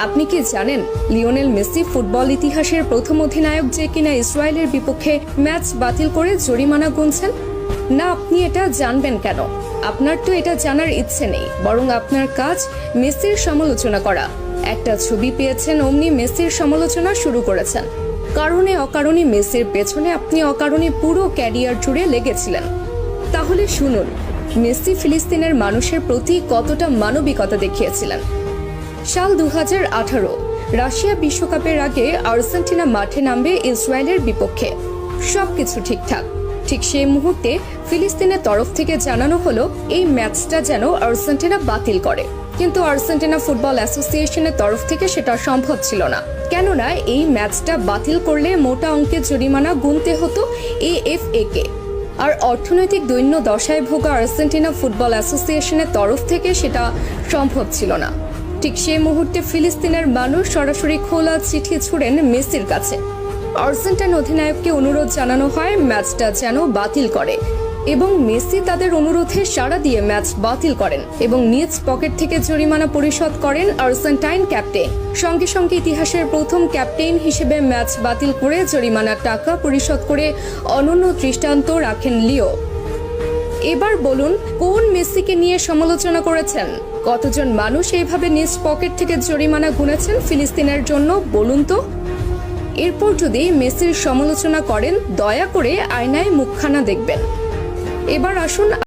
আপনি কি জানেন লিওনেল মেসি ফুটবল ইতিহাসের প্রথম অধিনায়ক যে কিনা ইসরায়েলের বিপক্ষে ম্যাচ বাতিল করে জরিমানা গুনছেন? না, আপনি এটা জানবেন কেন? আপনার তো এটা জানার ইচ্ছে নেই, বরং আপনার কাজ মেসির সমালোচনা করা। একটা ছবি পেয়েছেন, অমনি মেসির সমালোচনা শুরু করেছেন। কারণে অকারণে মেসির পেছনে আপনি অকারণে পুরো ক্যারিয়ার জুড়ে লেগেছিলেন। তাহলে শুনুন, মেসি ফিলিস্তিনের মানুষের প্রতি কতটা মানবিকতা দেখিয়েছিলেন। সাল 2018 রাশিয়া বিশ্বকাপের আগে আর্জেন্টিনা মাঠে নামবে ইসরায়েলের বিপক্ষে। সবকিছু ঠিকঠাক। ঠিক সেই মুহূর্তে ফিলিস্তিনের তরফ থেকে জানানো হলো এই ম্যাচটা যেন আর্জেন্টিনা বাতিল করে। কিন্তু আর্জেন্টিনা ফুটবল অ্যাসোসিয়েশনের তরফ থেকে সেটা সম্ভব ছিল না, কেননা এই ম্যাচটা বাতিল করলে মোটা অঙ্কের জরিমানা গুনতে হতো এএফএ কে। আর অর্থনৈতিক দৈন্য দশায় ভোগা আর্জেন্টিনা ফুটবল অ্যাসোসিয়েশনের তরফ থেকে সেটা সম্ভব ছিল না। ঠিক সেই মুহূর্তে ফিলিস্তিনের মানুষ সরাসরি খোলা চিঠি ছুড়েন মেসির কাছে। আর্জেন্টাইন অধিনায়ককে অনুরোধ জানানো হয় ম্যাচটা যেন বাতিল করে, এবং মেসি তাদের অনুরোধে সাড়া দিয়ে ম্যাচ বাতিল করেন এবং নিজ পকেট থেকে জরিমানা পরিশোধ করেন আর্জেন্টাইন ক্যাপ্টেন। সঙ্গে সঙ্গে ইতিহাসের প্রথম ক্যাপ্টেন হিসেবে ম্যাচ বাতিল করে জরিমানার টাকা পরিশোধ করে অনন্য দৃষ্টান্ত রাখেন লিও। এবার বলুন, কোন মেসিকে নিয়ে সমালোচনা করেছেন? কতজন মানুষ এইভাবে নিজ পকেট থেকে জরিমানা গুনেছেন ফিলিস্তিনের জন্য, বলুন তো? এরপর যদি মেসির সমালোচনা করেন, দয়া করে আয়নায় মুখখানা দেখবেন। এবার আসুন